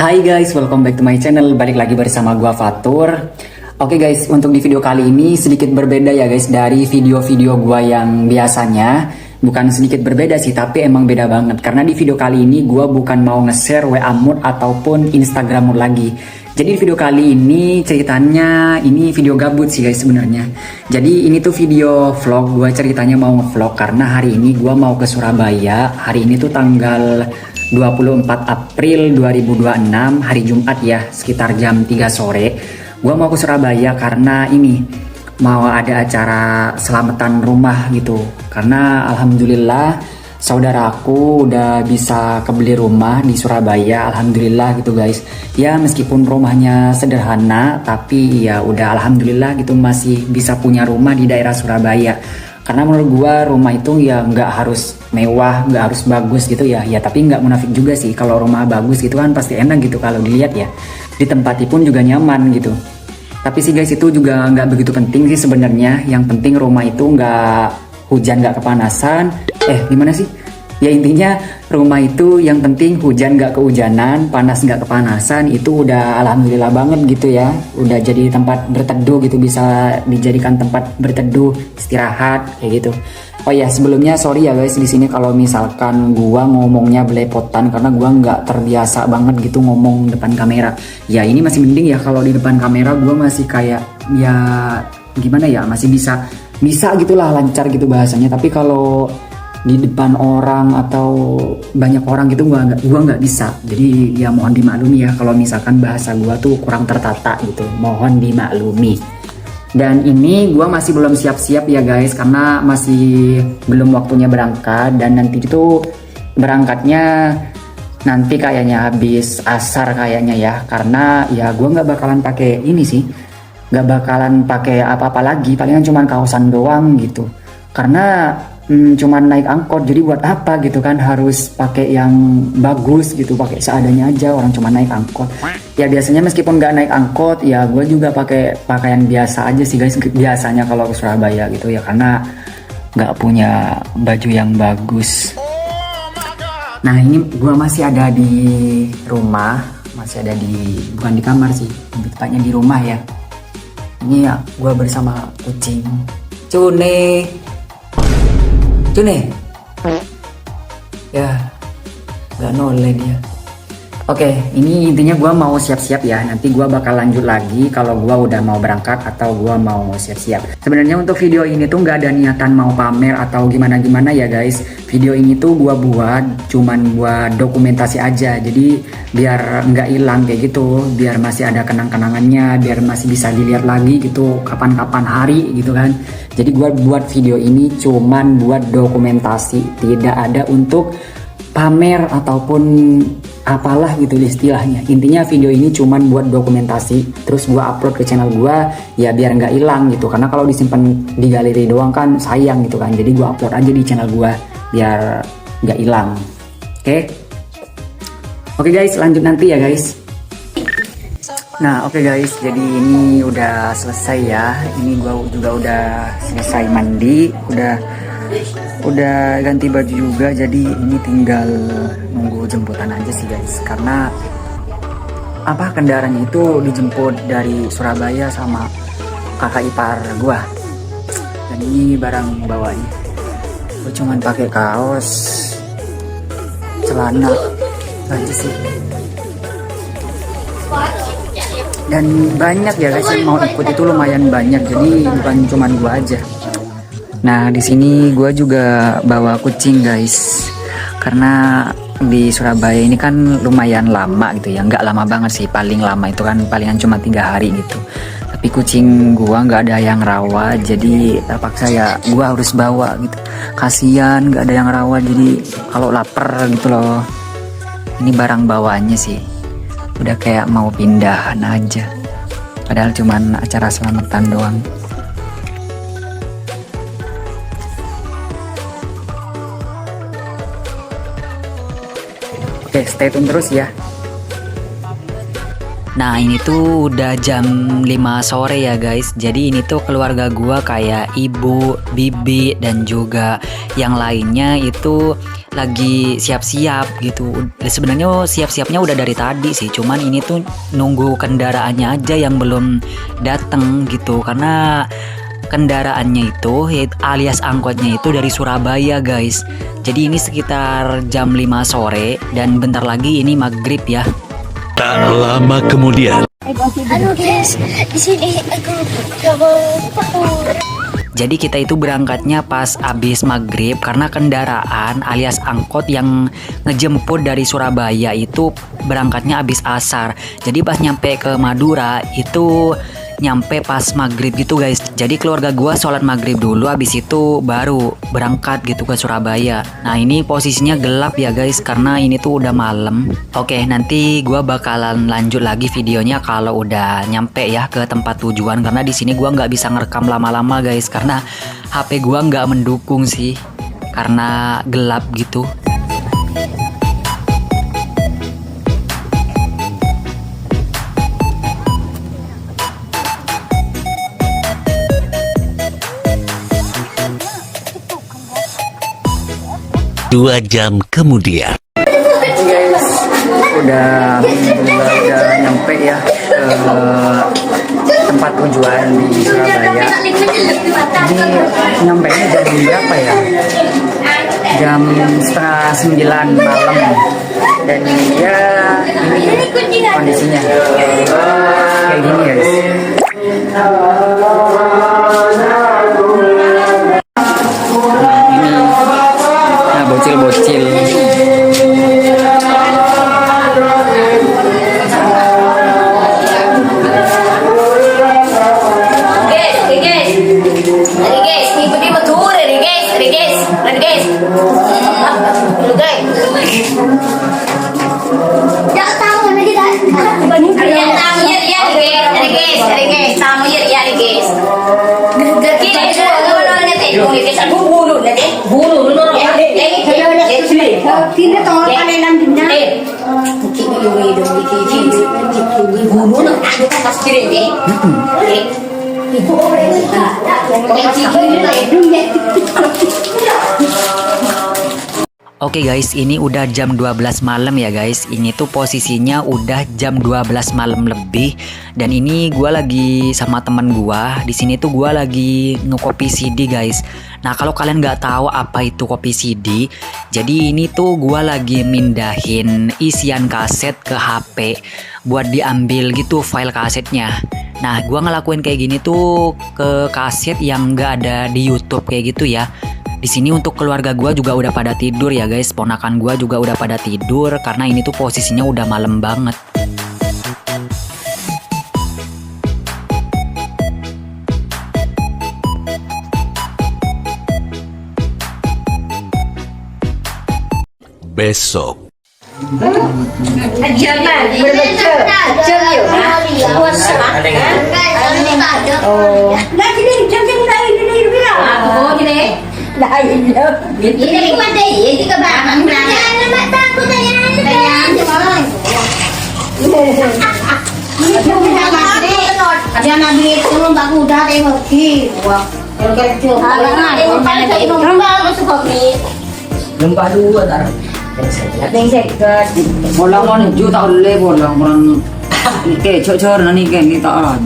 Hai guys, welcome back to my channel. Balik lagi bersama gua Fatur. Oke guys, untuk di video kali ini sedikit berbeda ya guys dari video-video gua yang biasanya. Bukan sedikit berbeda sih, tapi emang beda banget. Karena di video kali ini gua bukan mau nge-share WA mood ataupun Instagram mood lagi. Jadi di video kali ini ceritanya ini video gabut sih guys sebenarnya. Jadi ini tuh video vlog, gua ceritanya mau nge-vlog karena hari ini gua mau ke Surabaya. Hari ini tuh tanggal 24 April 2026, hari Jumat ya, sekitar jam 3 sore. Gua mau ke Surabaya karena ini mau ada acara selamatan rumah gitu. Karena alhamdulillah saudaraku udah bisa kebeli rumah di Surabaya, alhamdulillah gitu guys. Ya meskipun rumahnya sederhana, tapi ya udah alhamdulillah gitu masih bisa punya rumah di daerah Surabaya. Karena menurut gua rumah itu ya nggak harus mewah, nggak harus bagus gitu ya. Ya tapi nggak munafik juga sih, kalau rumah bagus gitu kan pasti enak gitu kalau dilihat ya. Ditempati pun juga nyaman gitu. Tapi sih guys itu juga nggak begitu penting sih sebenarnya. Yang penting rumah itu nggak hujan, nggak kepanasan. Gimana sih? Ya intinya rumah itu yang penting hujan nggak kehujanan, panas nggak kepanasan, itu udah alhamdulillah banget gitu ya. Udah jadi tempat berteduh gitu, bisa dijadikan tempat berteduh, istirahat kayak gitu. Oh ya sebelumnya sorry ya guys di sini kalau misalkan gua ngomongnya belepotan karena gua nggak terbiasa banget gitu ngomong depan kamera. Ya ini masih mending ya kalau di depan kamera gua masih kayak ya gimana ya, masih bisa gitulah lancar gitu bahasanya. Tapi kalau di depan orang atau banyak orang gitu gua nggak bisa. Jadi ya mohon dimaklumi ya kalau misalkan bahasa gua tuh kurang tertata gitu, mohon dimaklumi. Dan ini gua masih belum siap-siap ya guys karena masih belum waktunya berangkat, dan nanti itu berangkatnya nanti kayaknya habis asar kayaknya ya. Karena ya gua nggak bakalan pakai ini sih, nggak bakalan pakai apa-apa lagi, palingan cuma kaosan doang gitu. Karena cuman naik angkot, jadi buat apa gitu kan harus pakai yang bagus gitu, pakai seadanya aja, orang cuma naik angkot. Ya biasanya meskipun nggak naik angkot ya gue juga pakai pakaian biasa aja sih guys biasanya kalau ke Surabaya gitu ya, karena nggak punya baju yang bagus. Nah ini gue masih ada di rumah, masih ada di, bukan di kamar sih, lebih tepatnya di rumah ya. Ini ya gue bersama kucing Cune. Ya nggak noleh dia. Oke, ini intinya gue mau siap-siap ya. Nanti gue bakal lanjut lagi kalau gue udah mau berangkat atau gue mau siap-siap. Sebenarnya untuk video ini tuh nggak ada niatan mau pamer atau gimana-gimana ya guys. Video ini tuh gue buat cuman buat dokumentasi aja. Jadi biar nggak hilang kayak gitu, biar masih ada kenang-kenangannya, biar masih bisa dilihat lagi gitu kapan-kapan hari gitu kan. Jadi gue buat video ini cuman buat dokumentasi, tidak ada untuk pamer ataupun apalah gitu istilahnya. Intinya video ini cuman buat dokumentasi, terus gue upload ke channel gue ya biar nggak hilang gitu. Karena kalau disimpan di galeri doang kan sayang gitu kan. Jadi gue upload aja di channel gue biar nggak hilang. Oke guys, lanjut nanti ya guys. Nah oke guys, jadi ini udah selesai ya. Ini gue juga udah selesai mandi, udah ganti baju juga. Jadi ini tinggal nunggu jemputan aja sih guys, karena kendaraannya itu dijemput dari Surabaya sama kakak ipar gua. Dan ini barang bawanya, gua cuman pakai kaos, celana aja sih. Dan banyak ya guys yang mau ikut, itu lumayan banyak, jadi bukan cuman gua aja. Nah di sini gue juga bawa kucing guys, karena di Surabaya ini kan lumayan lama gitu ya, nggak lama banget sih, paling lama itu kan palingan cuma 3 hari gitu. Tapi kucing gue nggak ada yang rawat, jadi terpaksa ya gue harus bawa gitu. Kasian nggak ada yang rawat, jadi kalau lapar gitu loh. Ini barang bawaannya sih, udah kayak mau pindahan aja, padahal cuman acara selamatan doang. Oke, stay tune terus ya. Nah ini tuh udah jam 5 sore ya guys. Jadi ini tuh keluarga gua kayak ibu, bibi, dan juga yang lainnya itu lagi siap-siap gitu. Sebenarnya siap-siapnya udah dari tadi sih. Cuman ini tuh nunggu kendaraannya aja yang belum dateng gitu. Karena kendaraannya itu alias angkotnya itu dari Surabaya guys. Jadi ini sekitar jam 5 sore dan bentar lagi ini maghrib ya. Tak lama kemudian. Aduh guys, di sini aku gak mau tidur. Jadi kita itu berangkatnya pas abis maghrib karena kendaraan alias angkot yang ngejemput dari Surabaya itu berangkatnya abis asar. Jadi pas nyampe ke Madura itu nyampe pas maghrib gitu guys. Jadi keluarga gua sholat maghrib dulu, abis itu baru berangkat gitu ke Surabaya. Nah ini posisinya gelap ya guys karena ini tuh udah malam. Oke, nanti gua bakalan lanjut lagi videonya kalau udah nyampe ya ke tempat tujuan, karena di sini gua nggak bisa ngerekam lama-lama guys karena HP gua nggak mendukung sih karena gelap gitu. Dua jam kemudian. Guys, udah nyampe ya ke tempat tujuan di Surabaya. Ini nyampe jam berapa ya? Jam setengah 9 malam. Dan ya ini kondisinya kayak gini guys. Bocil-bocil. Oke guys, ini udah jam 12 malam ya guys. Ini tuh posisinya udah jam 12 malam lebih. Dan ini gua lagi sama teman gua. Di sini tuh gua lagi ngekopi CD guys. Nah kalau kalian nggak tahu apa itu kopi CD, jadi ini tuh gua lagi mindahin isian kaset ke HP buat diambil gitu file kasetnya. Nah gua ngelakuin kayak gini tuh ke kaset yang nggak ada di YouTube kayak gitu ya. Di sini untuk keluarga gua juga udah pada tidur ya guys. Ponakan gua juga udah pada tidur karena ini tuh posisinya udah malam banget. Besok. Lembah dua tar. Bolang juta oleh bolang ke cocor nani ke ni tak.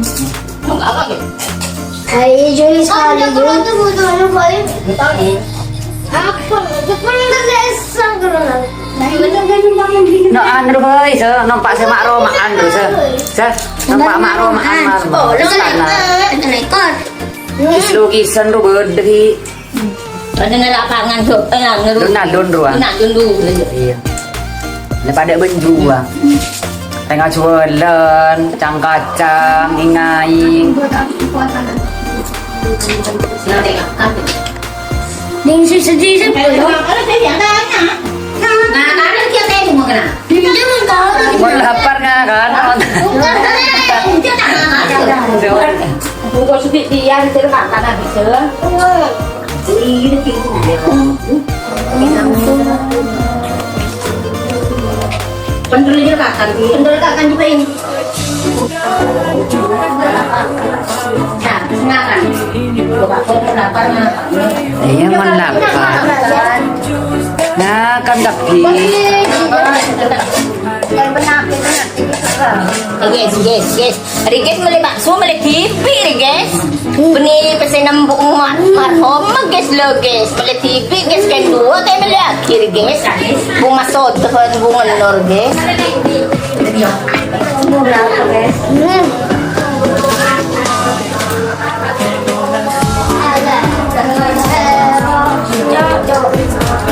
Hai Juli sekali tu butuh boleh. Apa? Cepat kesesang kerana. No andro boy se nampak se mak ro mak andro se nampak mak ro mak andro Ekor. lukisan ro berdiri dengan lapangan tu, Donaldon ruang. Iya. Daripada benjuang. Tengah cualan, kacang-kacang, ingai. Ding sedih Nah, ada dia teh semua kena. Mau lapar nggak kan? Buku sedih dia di sana karena bisa. Pendernya kakan. Pendel kakan juga ini. Nah, sengakan. Bapak kau lapar nak. Iya melapar. Nah kan kaki. Yang benar itu Guys. Guys, meli bakso, meli tipi, guys. Beni pesen nambuk marhum, guys lo, guys. Meli tipi, guys, kan dua, kayak meli akhir, guys. Bunga sot, tekan bunga lor, guys. berapa guys?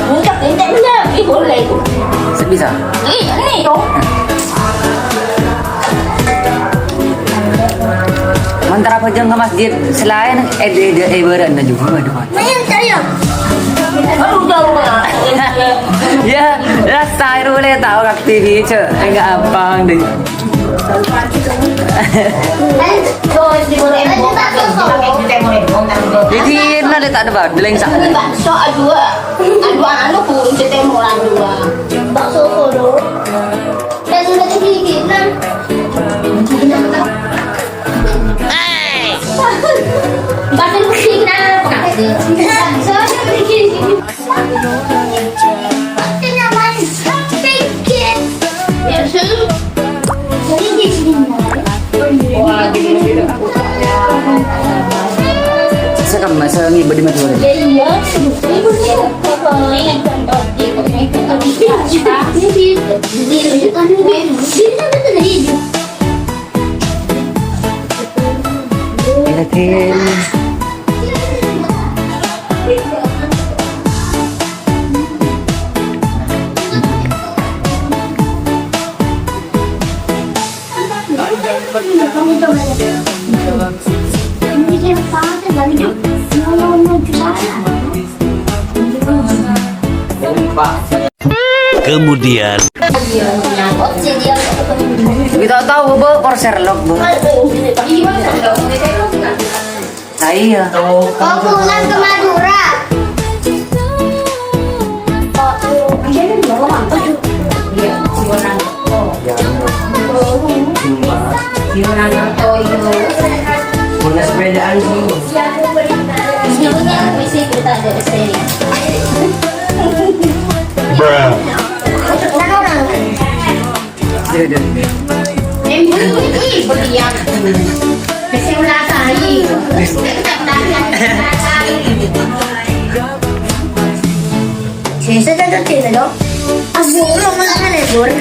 Enggak, boleh. Bisa. Ini dong. Mantap apa jeng ke masjid selain beren na juga aduh. Mayan tayo. Aduh, jauh banget. Ya, rasa rule tahu kak TV ce, enggak apa deh. Jadi nanti tak ada bar, beleng sak. Ini bakso dua anu kurung cetemuran dua. Bakso kodo. Dan udah sedikit kan. Bakso sedikit kan kasih. Soalnya sedikit. Pasti namanya sedikit. Ya sih. Jadi di sini. Wah, gini. Sekam masa ngi badi mati orang. Iya, ibu sih. Ini contoh Ilatin. Kemudian Kita tahu bu porser log bu. Iya. Oh, pulang ke Madura. Punya sepedaan dulu. Saya sudah tidak dong. Aku belum makan lebur.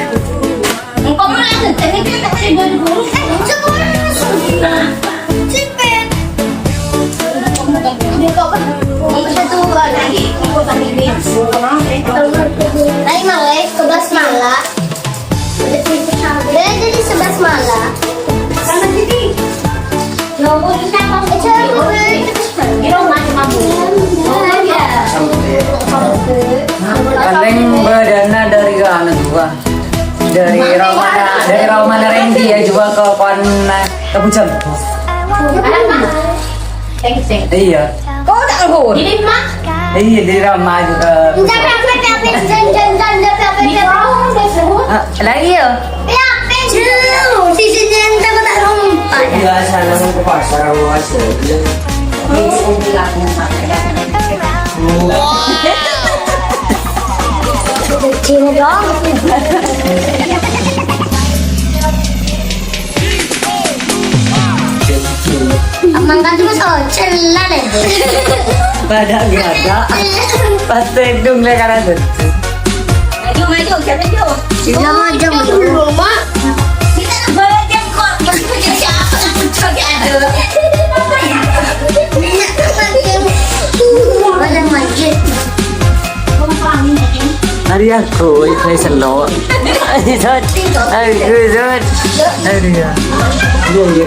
Engkau mau lanjut, ini kita kasih dulu. Sekolah sudah. Cepet. Tadi malah 11 malah. Udah jadi 11 malah. Sama jadi. Paling bedana dari anu juga. Dari Romana Randy ya juga ke Pucang. Iya. Kau tak ngehur? Ini mah. Iya dari Roma juga. Lagi ya? Biasa langsung ke pasar luas. Cina dong. Amang kan cuma celah deh. Pada gada. Pasti dong le karena tuh. Maju, siapa maju? Sudah macam Rumah. Kita banyak kok. Siapa? Coba ada. Ada masjid. Hari aku itu selo. Aku zat. Hari ya. Iya.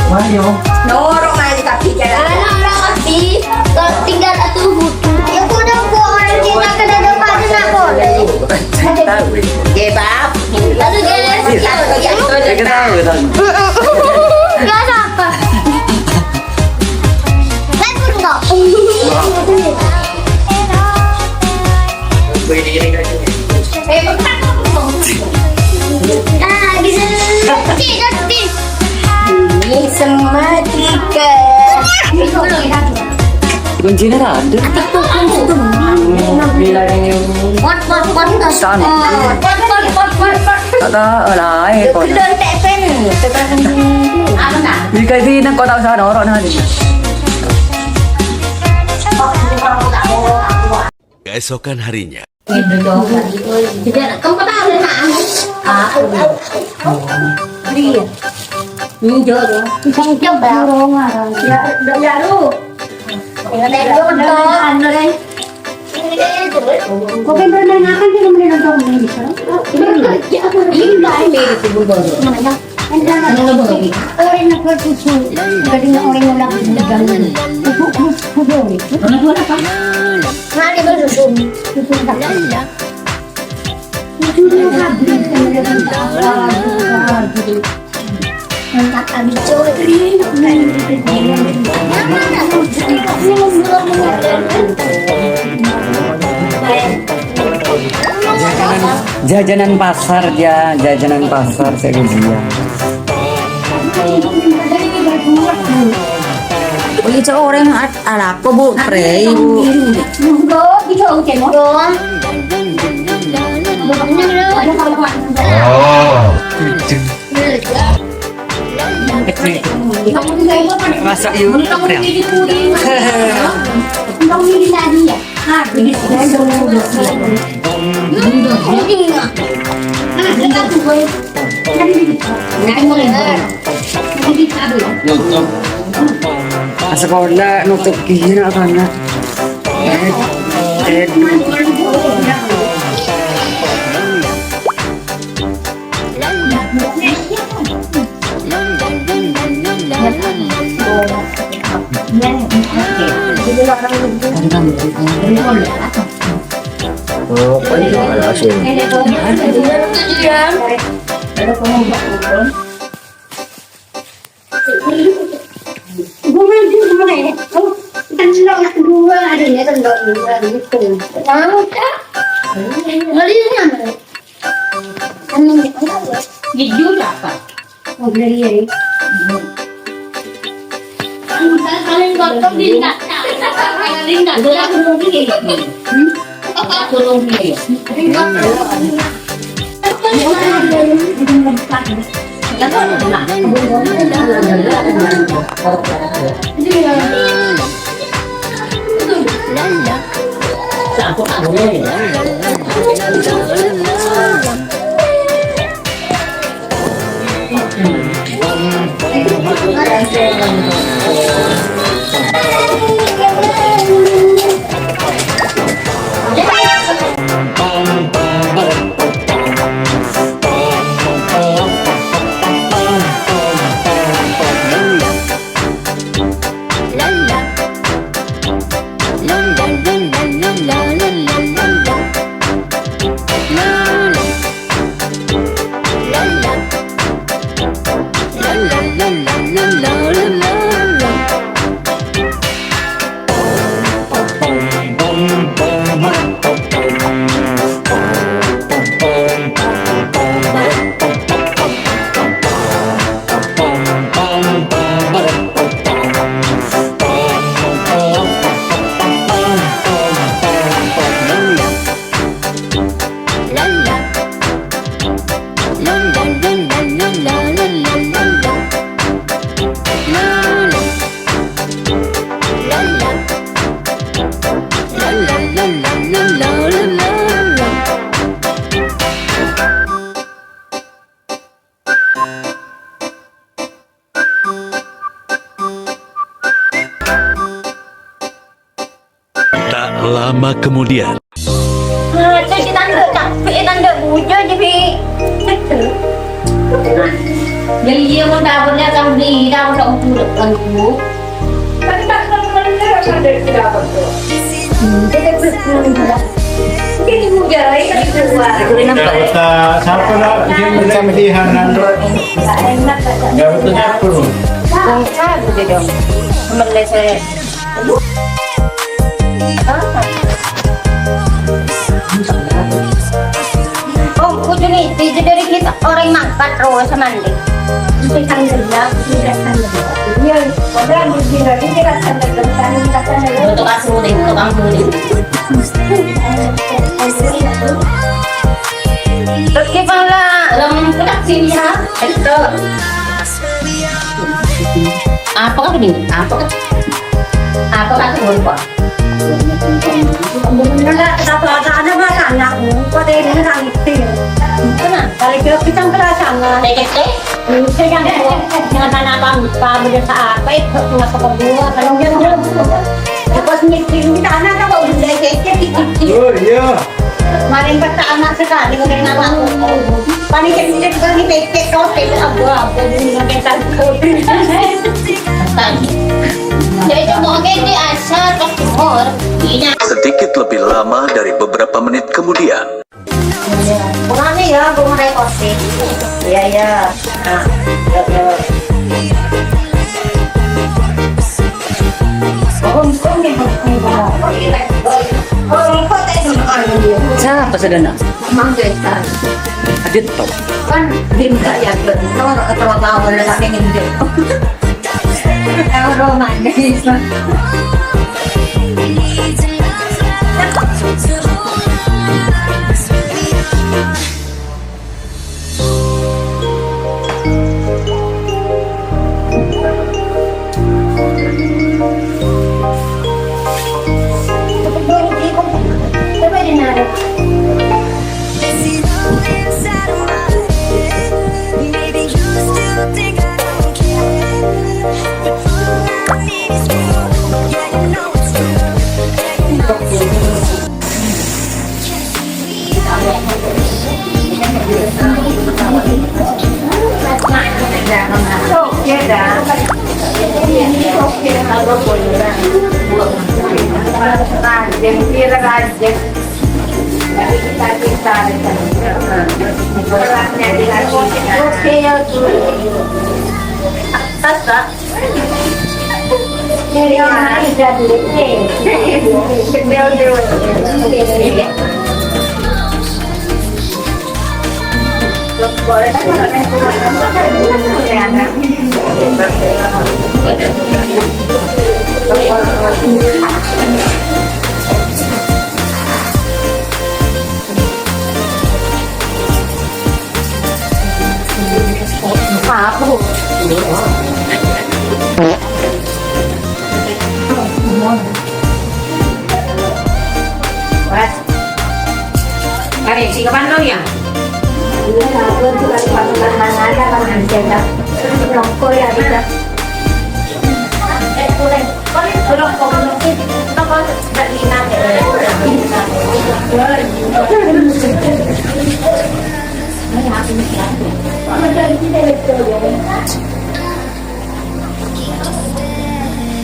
Mayo. Norong aja tapi jalan. Orang api tinggal satu butuh. Ya udah orang kita ke dalam pada nak boleh. Tahu. Gebab. Lalu guys, Kita tahu. ya apa? Lihat pun enggak. Begini Sematika. Kuncinya ada. Pot. Sana. Ada lah, kok. Kedon tak pen. Apa nak? Jika ini nak kau tahu sana orang nanti. Keesokan harinya. Tidak, kamu kata ada nak? Dia. Jauh. Jauh baru. Ya lu. Ingat itu betul. Kau kan pernah makan di rumah dengan kamu ini kan? Ini itu baru. Orang nak bersusu, kadang orang nak berjalan. Mari bersusu. Jajanan pasar ya, jajanan pasar saya dia. Begitu orang ala apa bu? Pre bu. Masak yuk. Sekolah nutup kira karena Kedua adanya kendor dua gitu. Tahu tak? Ngelihatnya mana? Aneh tak? Jujur apa? Oh beli ya. Kalian gotong di enggak? Kalian enggak tolong dia. Tolong dia. Tak lama kemudian. Jadi tanda bujur jadi. Jadi dia mau dapatnya kan beli, dapat untuk aku. Kan tak kena ada tidak betul. Ini bujai kan keluar. Siapa lah yang pilihan nggak betul siapa lu? Bangsa gitu dong. Melese. Oh, kudu nih. Video dari kita orang mangkat roh sama mandi. Itu sandal lah, tidak sandal. Iya, orang di sini tidak sandal, tidak sandal. Untuk asuh deh, untuk anggur deh. Terus kita lah, lem kedak sini ya, itu. Apa kan ini? Apa kan? Apa kan lupa? Wala, tapos ano ba anak mo? Pwede rin ang itin. Ito na. Kali ko pitang klasa nga. Teket eh. Kaya nga po, nga tanapang pabili sa apay, nga sa pagbuha, kanong yan. Tapos hindi ka anak ako, hindi kaya Oh, iya. maling basta anak sa ka, hindi ko rin naman ako. Panikit ko ni Peke ko, Peke abo, hindi nga kita ko. Jadi mau di asal kasur. Ina. Sedikit lebih lama dari beberapa menit kemudian. Bunga ya, bunga kayo kosi. Iya, iya. Nah, yuk. Kung ni bunga. Sa pasadana. Manggetan. Adit to. Kan dim kaya doon. No, katawa-tawa na lang hindi. Ang romantis.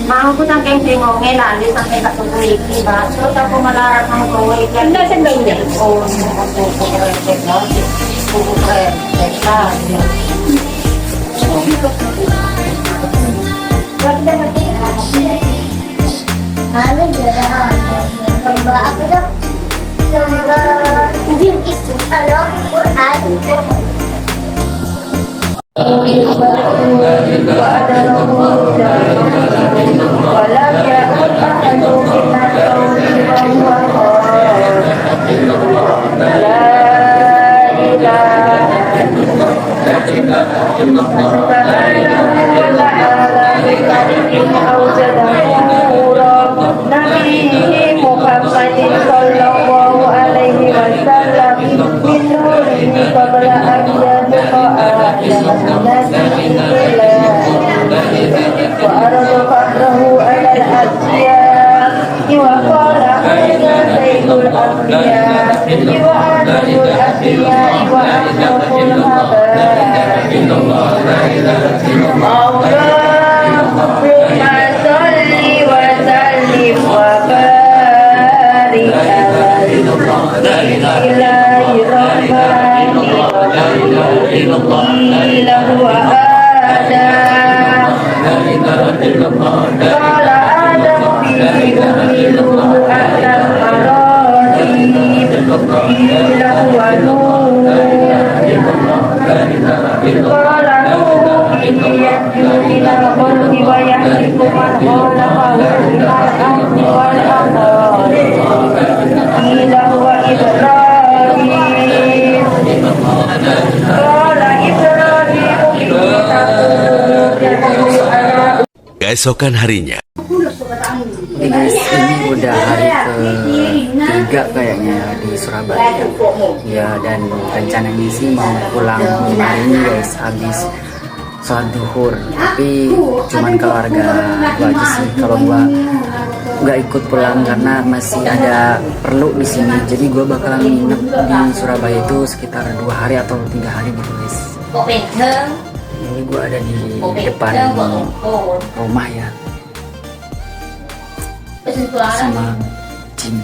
Mau ko tang keng ngomel lali sampai katuloy ba. So ta ko malarap ng tuloy. Ganda sa ganda. Oh, ko technology. Ko Ano dyan? Ba ako na? Hindi isu. Ano? Quran. Keesokan harinya, Oke guys, ini udah hari ketiga kayaknya di Surabaya. Ya, dan rencananya sih mau pulang hari ini guys, habis sholat duhur. Tapi cuman keluarga gua aja sih, kalau gua nggak ikut pulang karena masih ada perlu di sini. Jadi gua bakalan nginep di Surabaya itu sekitar 2 hari atau 3 hari gitu guys. Ini gua ada di depan rumah ya, sama Jim.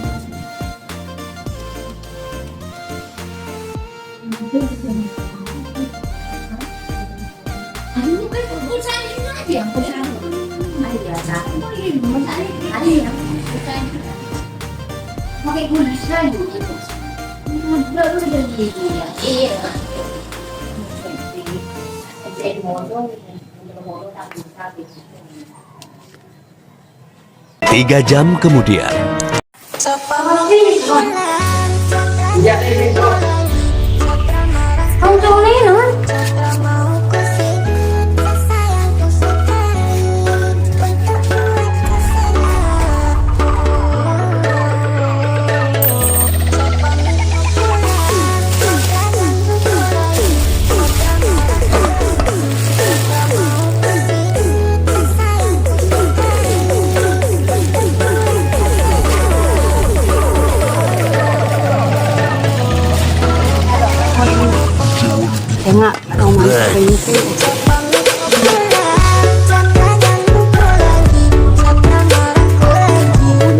Tiga jam kemudian,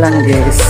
Pulang guys.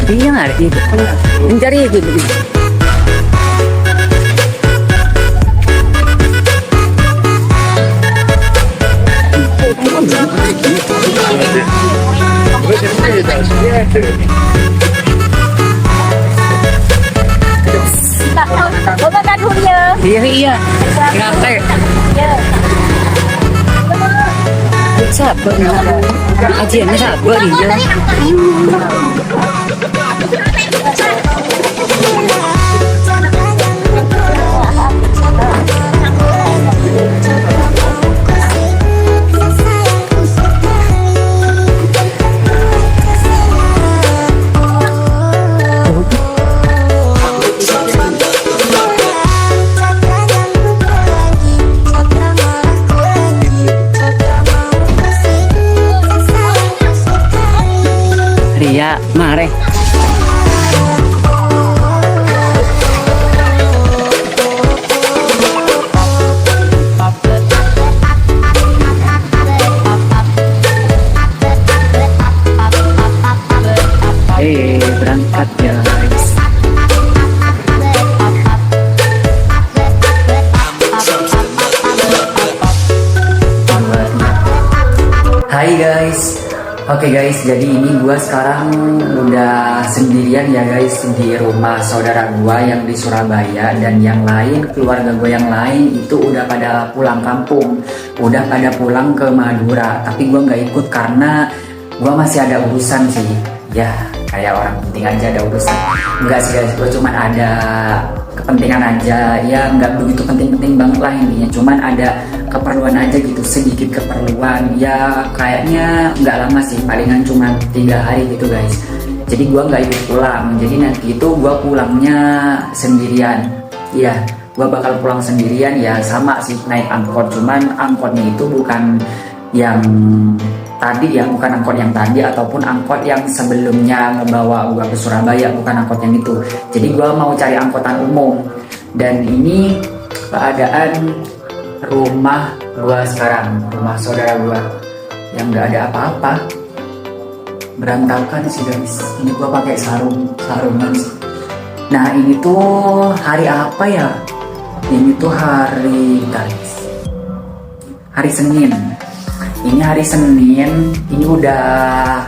Iya nggak ada itu. Mencari itu. Iya. Ngate. Sabar. Ajiannya sabar ya. Ria, mare. Berangkat guys. Hai guys. Oke guys, jadi ini gua sekarang udah sendirian ya guys di rumah saudara gua yang di Surabaya, dan yang lain, keluarga gua yang lain itu udah pada pulang kampung, udah pada pulang ke Madura. Tapi gua nggak ikut karena gua masih ada urusan sih. Ya kayak orang penting aja ada urusan. Enggak sih guys, gua cuman ada kepentingan aja, ya nggak begitu penting-penting banget lah intinya, cuman ada keperluan aja gitu, sedikit keperluan ya, kayaknya nggak lama sih, palingan cuma 3 hari gitu guys. Jadi gua nggak ikut pulang, jadi nanti itu gua pulangnya sendirian. Iya, gua bakal pulang sendirian ya, sama sih naik angkot, cuman angkotnya itu bukan yang tadi ya, bukan angkot yang tadi ataupun angkot yang sebelumnya ngebawa gua ke Surabaya, bukan angkot yang itu. Jadi gua mau cari angkutan umum. Dan ini keadaan rumah gua sekarang, rumah saudara gua yang nggak ada apa-apa, berantakan sih guys. Ini gua pakai sarungan sih. Nah ini tuh hari apa ya? Ini tuh hari Senin. Ini hari Senin, ini udah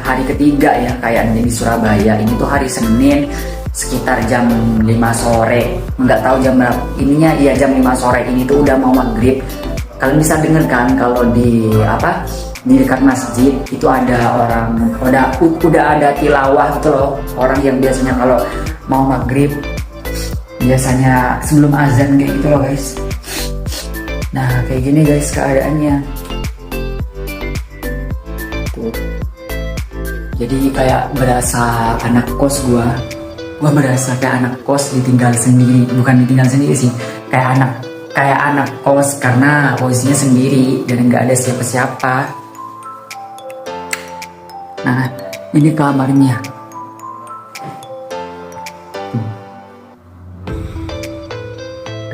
hari ketiga ya kayaknya di Surabaya. Ini tuh hari Senin sekitar jam 5 sore. Nggak tahu jam berapa. Ininya iya jam 5 sore. Ini tuh udah mau maghrib. Kalian bisa denger kan kalau di di dekat masjid itu ada orang, udah ada tilawah gitu loh. Orang yang biasanya kalau mau maghrib biasanya sebelum azan kayak gitu loh guys. Nah kayak gini guys keadaannya. Jadi kayak berasa anak kos gua berasa kayak anak kos ditinggal sendiri, bukan ditinggal sendiri sih, kayak anak kos karena posisinya sendiri dan nggak ada siapa-siapa. Nah ini kamarnya,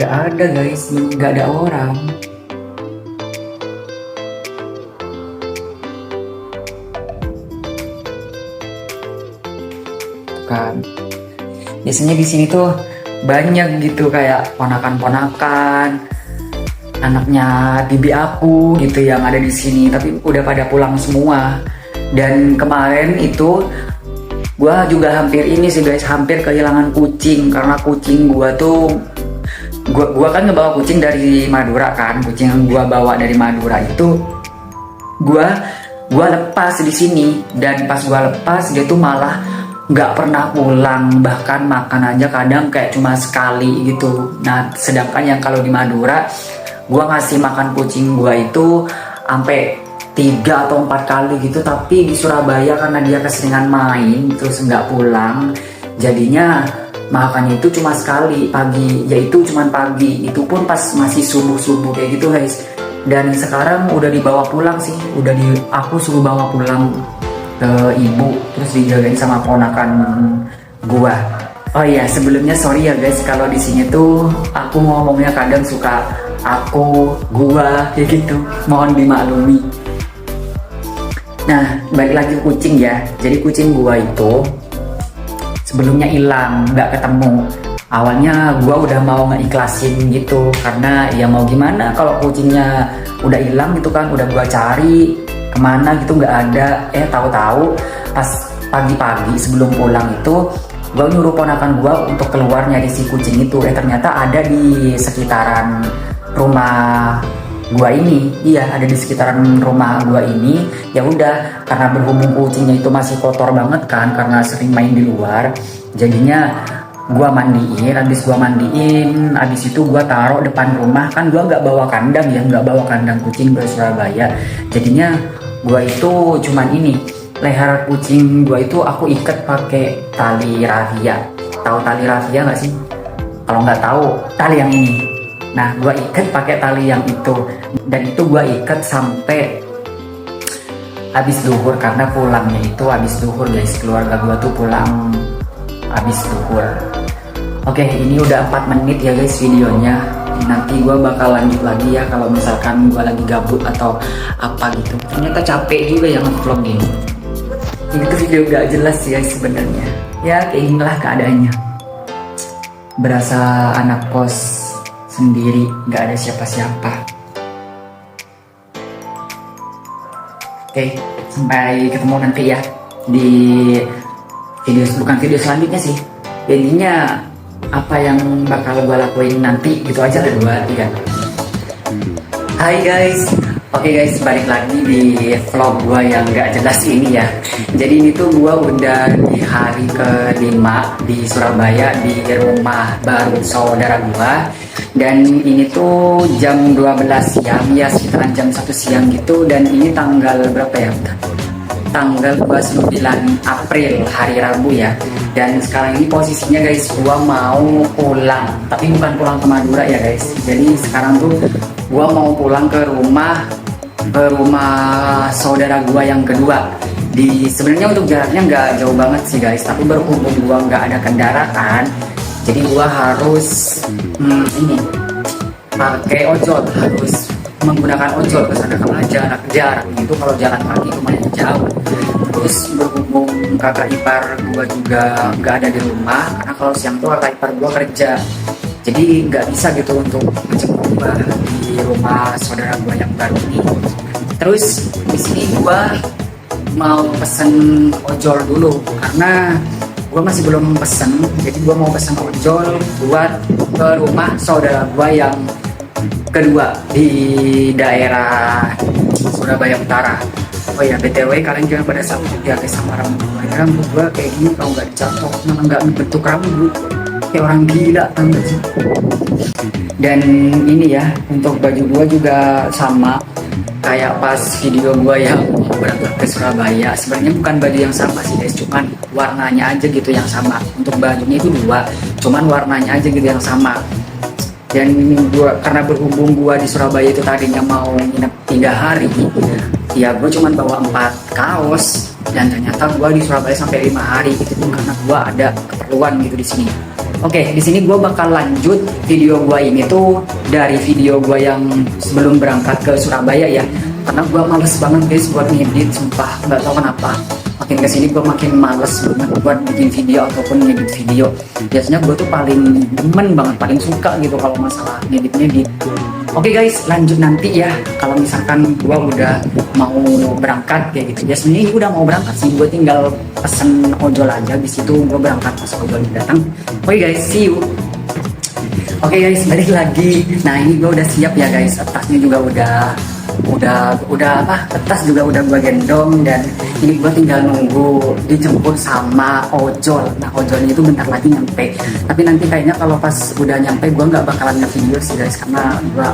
nggak ada guys, nggak ada orang. Kan biasanya di sini tuh banyak gitu kayak ponakan-ponakan, anaknya bibi aku gitu yang ada di sini, tapi udah pada pulang semua. Dan kemarin itu gua juga hampir ini sih guys, hampir kehilangan kucing karena kucing gua tuh gua kan ngebawa kucing dari Madura kan, kucing yang gua bawa dari Madura itu gua lepas di sini, dan pas gua lepas dia tuh malah nggak pernah pulang, bahkan makan aja kadang kayak cuma sekali gitu. Nah sedangkan yang kalau di Madura gua ngasih makan kucing gua itu sampai 3 atau 4 kali gitu, tapi di Surabaya karena dia keseringan main terus nggak pulang, jadinya makannya itu cuma sekali pagi, yaitu cuma pagi, itu pun pas masih subuh kayak gitu guys. Dan sekarang udah dibawa pulang sih, aku suruh bawa pulang ke ibu, terus dijagain sama ponakan gua. Oh iya, sebelumnya sorry ya guys kalau di sini tuh aku ngomongnya kadang suka gua kayak gitu, mohon dimaklumi. Nah balik lagi kucing ya. Jadi kucing gua itu sebelumnya hilang, nggak ketemu. Awalnya gua udah mau ngeikhlasin gitu, karena ya mau gimana kalau kucingnya udah hilang gitu kan, udah gua cari kemana gitu nggak ada. Tahu-tahu pas pagi-pagi sebelum pulang itu gue nyuruh ponakan gue untuk keluar nyari si kucing itu. Ternyata ada di sekitaran rumah gue ini. Iya, ada di sekitaran rumah gue ini. Ya udah, karena berhubung kucingnya itu masih kotor banget kan karena sering main di luar, jadinya gue mandiin. Abis itu gue taruh depan rumah. Kan gue nggak bawa kandang ya, nggak bawa kandang kucing ke Surabaya. Jadinya gue itu cuman ini, leher kucing gue itu aku ikat pakai tali rafia. Tahu tali rafia nggak sih? Kalau nggak tahu, tali yang ini. Nah gue ikat pakai tali yang itu, dan itu gue ikat sampai habis duhur, karena pulangnya itu habis duhur guys. Keluarga gue tuh pulang habis duhur. Oke, ini udah 4 menit ya guys videonya. Nanti gue bakal lanjut lagi ya kalau misalkan gue lagi gabut atau apa gitu. Ternyata capek juga yang vlog ini. Ini tuh video gak jelas ya sebenarnya. Ya kayak inilah keadaannya. Berasa anak kos sendiri, gak ada siapa-siapa. Oke, sampai ketemu nanti ya di bukan video selanjutnya sih. Intinya apa yang bakal gue lakuin nanti gitu aja lah 2, 3. Hai guys, oke guys, balik lagi di vlog gue yang gak jelas ini ya. Jadi ini tuh gue udah di hari ke-5 di Surabaya di rumah baru saudara gue. Dan ini tuh jam 12 siang ya, sekitaran jam 1 siang gitu. Dan ini tanggal berapa ya? Tanggal 29 April, hari Rabu ya. Dan sekarang ini posisinya guys, gua mau pulang, tapi bukan pulang ke Madura ya guys. Jadi sekarang tuh gua mau pulang ke rumah saudara gua yang kedua. Sebenarnya untuk jaraknya nggak jauh banget sih guys, tapi berhubung gua nggak ada kendaraan, jadi gua harus pakai ojol, harus menggunakan ojol ke sana karena jarak itu kalau jalan kaki lumayan jauh. Terus berhubung kakak ipar gua juga nggak ada di rumah, karena kalau siang tuh kakak ipar gua kerja, jadi nggak bisa gitu untuk menjemput gua di rumah saudara gua yang baru ini. Terus di sini gua mau pesen ojol dulu karena gua masih belum pesen, jadi gua mau pesen ojol buat ke rumah saudara gua yang kedua di daerah Surabaya Utara. Oh ya, BTW kalian jangan pada sakit ya guys sama rambut gua kayak gini kalau nggak dicatok, memang nggak bentuk rambut kayak orang gila tanda sih. Dan ini ya, untuk baju gua juga sama kayak pas video gua yang berangkat ke Surabaya. Sebenarnya bukan baju yang sama sih guys, cuman warnanya aja gitu yang sama. Untuk bajunya itu 2, cuman warnanya aja gitu yang sama. Dan gua karena berhubung gua di Surabaya itu tadinya mau nginep 3 hari, ya gue cuma bawa 4 kaos, dan ternyata gua di Surabaya sampai 5 hari itu pun karena gua ada keperluan gitu di sini. Oke, di sini gua bakal lanjut video gua ini tuh dari video gua yang sebelum berangkat ke Surabaya ya, karena gua males banget guys buat ngedit, sumpah nggak tahu kenapa. Makin kesini gue makin males banget buat bikin video ataupun ngedit video. Biasanya gue tuh paling demen banget, paling suka gitu kalau masalah ngedit. Oke guys, lanjut nanti ya. Kalau misalkan gue udah mau berangkat kayak gitu. Ya sebenarnya ini udah mau berangkat sih, gue tinggal pesen ojol aja. Habis itu gue berangkat pas ojol datang. Oke guys, see you. Oke guys, balik lagi. Nah ini gue udah siap ya guys. Tasnya juga udah apa, tas juga udah gue gendong, dan ini gue tinggal nunggu dijemput sama ojol. Nah ojolnya itu bentar lagi nyampe, tapi nanti kayaknya kalau pas udah nyampe gue nggak bakalan nge-video sih guys, karena gue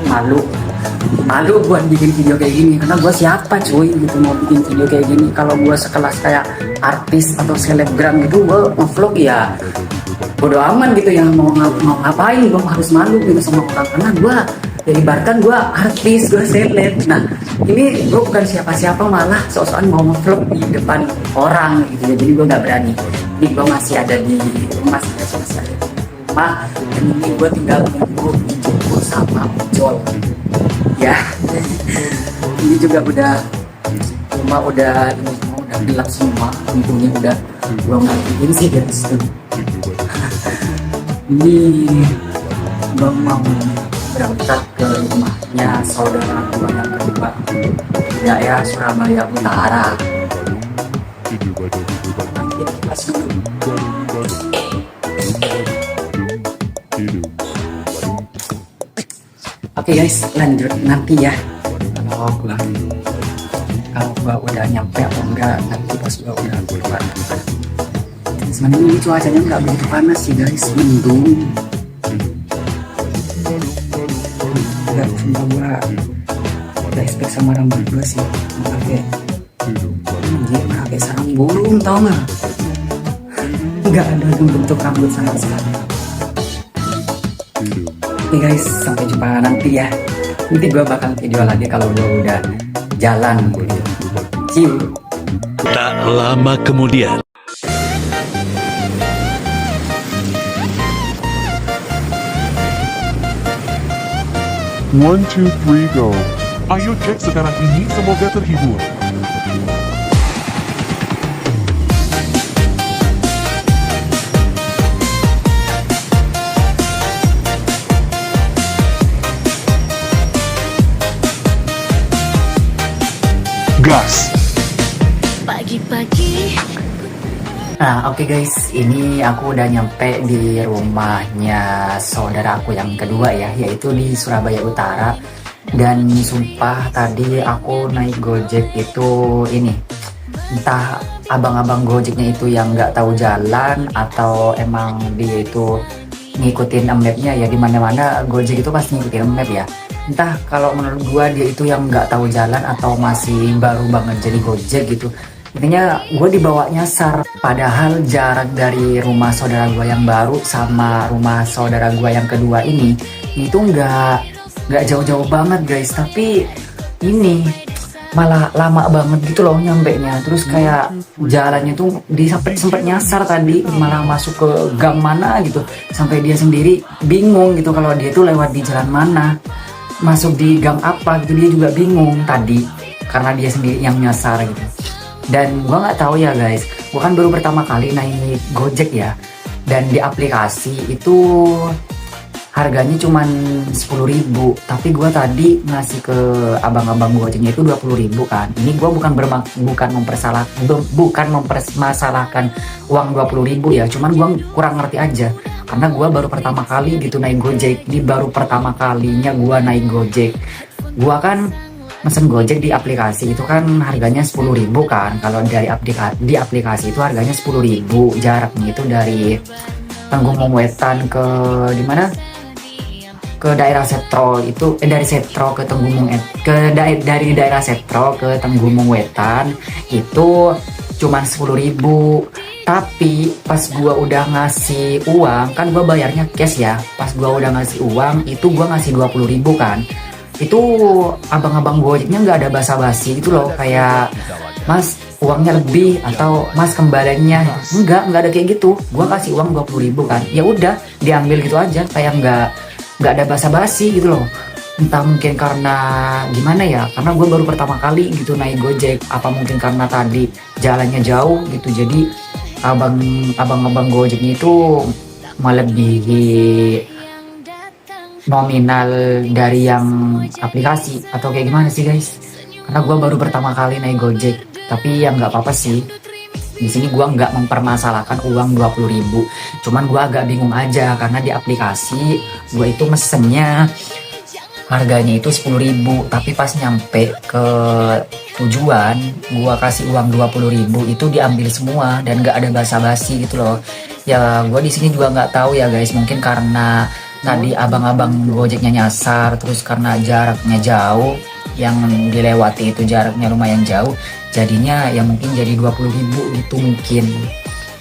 malu buat bikin video kayak gini, karena gue siapa cuy gitu mau bikin video kayak gini. Kalau gue sekelas kayak artis atau selebgram gitu, gue nge-vlog ya bodo aman gitu ya, mau ngapain gue harus malu gitu sama orang, karena gue ya ibaratkan gue artis, gue seleb. Nah ini gue bukan siapa-siapa, malah sok-sokan mau nge-vlog di depan orang gitu ya, jadi gue nggak berani. Ini gue masih ada di rumah, masih ada di rumah, dan ini gue tinggal nunggu dijemput sama ojol ya. Ini juga rumah udah gelap semua, pintunya udah gue matiin sih guys. Ini gue mau berangkat ke rumahnya saudara gue yang kedua di daerah Surabaya Utara. Nanti kita Oke guys, lanjut nanti ya. Kalau gua udah nyampe atau enggak, nanti pas gua udah keluar. Sebenarnya ini cuacanya nggak begitu panas sih guys, mendung. Gua udah expect sama rambut gue sih, pakai sarung burung, tau nggak? Nggak ada yang bentuk rambut sama sekali. Oke guys, sampai jumpa nanti ya. Nanti gue bakal video lagi kalau gue udah jalan gitu. See you. Tak lama kemudian. One, two, three, go. Ayo cek sekarang ini, semoga terhibur. Gas. Nah, oke guys, ini aku udah nyampe di rumahnya saudara aku yang kedua ya, yaitu di Surabaya Utara. Dan sumpah tadi aku naik Gojek itu ini, entah abang-abang Gojeknya itu yang nggak tahu jalan atau emang dia itu ngikutin mapnya ya, dimana-mana Gojek itu pasti ngikutin map ya. Entah kalau menurut gua dia itu yang nggak tahu jalan atau masih baru banget jadi Gojek gitu. Intinya gue dibawa nyasar, padahal jarak dari rumah saudara gue yang baru sama rumah saudara gue yang kedua ini itu nggak jauh-jauh banget guys, tapi ini malah lama banget gitu loh nyampe nya. Terus kayak jalannya tuh sempet nyasar tadi, malah masuk ke gang mana gitu, sampai dia sendiri bingung gitu kalau dia tuh lewat di jalan mana, masuk di gang apa gitu, dia juga bingung tadi karena dia sendiri yang nyasar gitu. Dan gua nggak tahu ya guys, gua kan baru pertama kali naik Gojek ya, dan di aplikasi itu harganya cuman 10.000, tapi gua tadi ngasih ke abang-abang Gojeknya itu 20.000 kan. Ini gua bukan mempermasalahkan uang 20.000 ya, cuman gua kurang ngerti aja karena gua baru pertama kali gitu naik Gojek. Ini baru pertama kalinya gua naik Gojek. Gua kan mesen Gojek di aplikasi itu kan harganya 10.000 kan. Kalau dari aplikasi itu harganya 10.000. Jaraknya itu dari Tenggung Wetan ke di mana? Ke daerah Setro itu dari Setro ke dari daerah Setro ke Tenggung Wetan itu cuman 10.000. Tapi pas gua udah ngasih uang, kan gua bayarnya cash ya. Pas gua udah ngasih uang itu gua ngasih 20.000 kan. Itu abang-abang Gojeknya nggak ada basa-basi gitu loh, kayak mas uangnya lebih atau mas kembaliannya, nggak ada kayak gitu. Gua kasih uang 20.000 kan, ya udah diambil gitu aja, kayak nggak ada basa-basi gitu loh. Entah mungkin karena gimana ya, karena gue baru pertama kali gitu naik Gojek, apa mungkin karena tadi jalannya jauh gitu, jadi abang-abang Gojeknya itu melebihi nominal dari yang aplikasi atau kayak gimana sih guys? Karena gue baru pertama kali naik Gojek, tapi ya nggak apa-apa sih. Di sini gue nggak mempermasalahkan uang 20.000, cuman gue agak bingung aja karena di aplikasi gue itu mesennya harganya itu 10.000, tapi pas nyampe ke tujuan gue kasih uang 20.000 itu diambil semua dan nggak ada basa-basi gitu loh. Ya gue di sini juga nggak tahu ya guys, mungkin karena tadi abang-abang Gojeknya nyasar, terus karena jaraknya jauh, yang dilewati itu jaraknya lumayan jauh, jadinya ya mungkin jadi 20.000 gitu mungkin.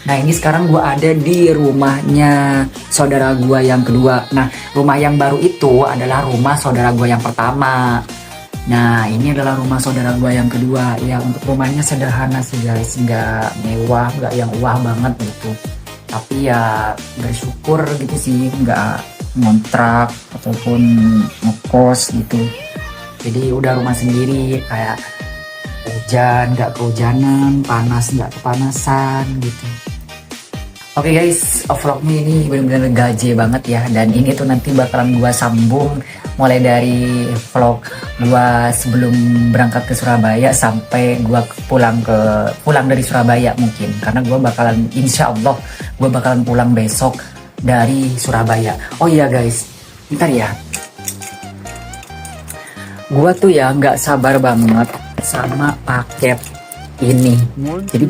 Nah ini sekarang gua ada di rumahnya saudara gua yang kedua. Nah rumah yang baru itu adalah rumah saudara gua yang pertama. Nah ini adalah rumah saudara gua yang kedua. Ya untuk rumahnya sederhana sih guys, nggak mewah, nggak yang wah banget gitu, tapi ya bersyukur gitu sih, nggak ngontrak ataupun ngekos gitu. Jadi udah rumah sendiri, kayak hujan nggak kehujanan, panas nggak kepanasan gitu. Oke guys, vlognya ini bener-bener gaje banget ya, dan ini tuh nanti bakalan gua sambung mulai dari vlog gua sebelum berangkat ke Surabaya sampai gua pulang dari Surabaya mungkin, karena gua bakalan insya Allah gua bakalan pulang besok dari Surabaya. Oh iya guys, bentar ya, gua tuh ya nggak sabar banget sama paket ini. Jadi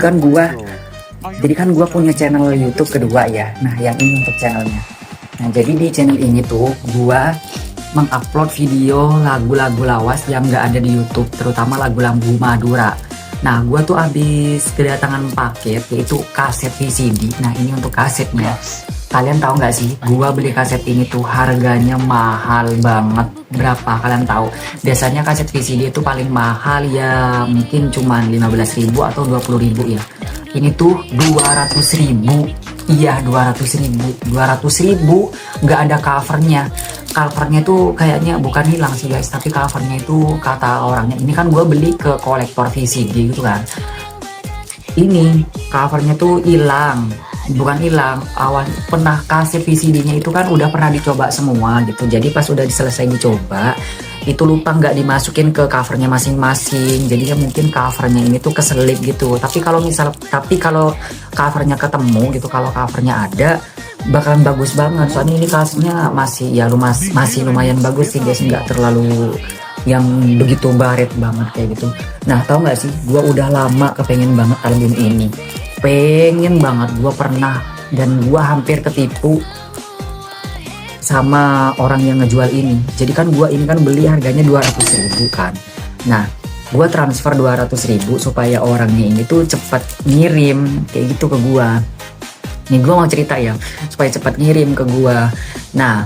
kan gua punya channel YouTube kedua ya. Nah yang ini untuk channelnya. Nah jadi di channel ini tuh gua mengupload video lagu-lagu lawas yang nggak ada di YouTube, terutama lagu-lagu Madura. Nah gua tuh habis kedatangan paket yaitu kaset VCD. Nah ini untuk kasetnya. Kalian tahu nggak sih, gua beli kaset ini tuh harganya mahal banget. Berapa kalian tahu? Biasanya kaset VCD itu paling mahal ya mungkin cuman 15.000 atau 20.000 ya. Ini tuh 200.000. Iya 200.000 nggak ada covernya. Covernya tuh kayaknya bukan hilang sih guys, tapi covernya itu kata orangnya, ini kan gue beli ke kolektor VCD gitu kan, ini covernya tuh hilang. Bukan hilang, awal pernah kaset VCD-nya itu kan udah pernah dicoba semua gitu. Jadi pas udah selesai dicoba itu lupa nggak dimasukin ke covernya masing-masing, jadinya mungkin covernya ini tuh keselip gitu. Tapi kalau covernya ketemu gitu, kalau covernya ada, bakalan bagus banget. Soalnya ini kaosnya masih ya masih lumayan bagus sih guys, nggak terlalu yang begitu baret banget kayak gitu. Nah, tahu nggak sih, gua udah lama kepengen banget album ini, pengen banget. Gua pernah dan gua hampir ketipu sama orang yang ngejual ini. Jadi kan gua ini kan beli harganya 200.000 kan. Nah, gua transfer 200.000 supaya orangnya ini tuh cepat ngirim kayak gitu ke gua. Nih gua mau cerita ya, supaya cepat ngirim ke gua. Nah,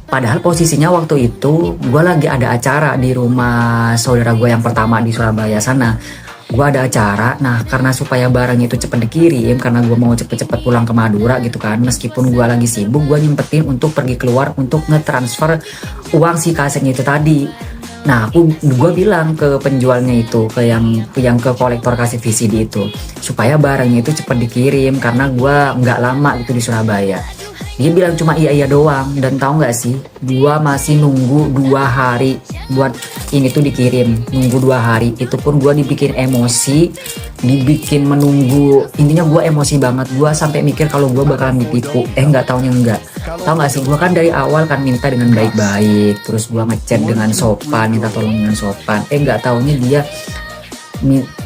padahal posisinya waktu itu gue lagi ada acara di rumah saudara gue yang pertama di Surabaya sana. Gue ada acara, nah karena supaya barangnya itu cepet dikirim, karena gue mau cepet-cepet pulang ke Madura gitu kan. Meskipun gue lagi sibuk, gue nyempetin untuk pergi keluar untuk ngetransfer uang si kasetnya itu tadi. Nah, gue bilang ke penjualnya itu, ke yang ke kolektor kaset VCD itu, supaya barangnya itu cepet dikirim karena gue nggak lama gitu di Surabaya. Dia bilang cuma iya doang. Dan tahu nggak sih, gua masih nunggu 2 hari buat ini tuh dikirim. Nunggu 2 hari, itu pun gua dibikin emosi, dibikin menunggu. Intinya gua emosi banget. Gua sampai mikir kalau gua bakalan ditipu. Nggak taunya enggak. Tahu nggak sih, gua kan dari awal kan minta dengan baik-baik, terus gua ngechat dengan sopan, minta tolong dengan sopan. Nggak taunya dia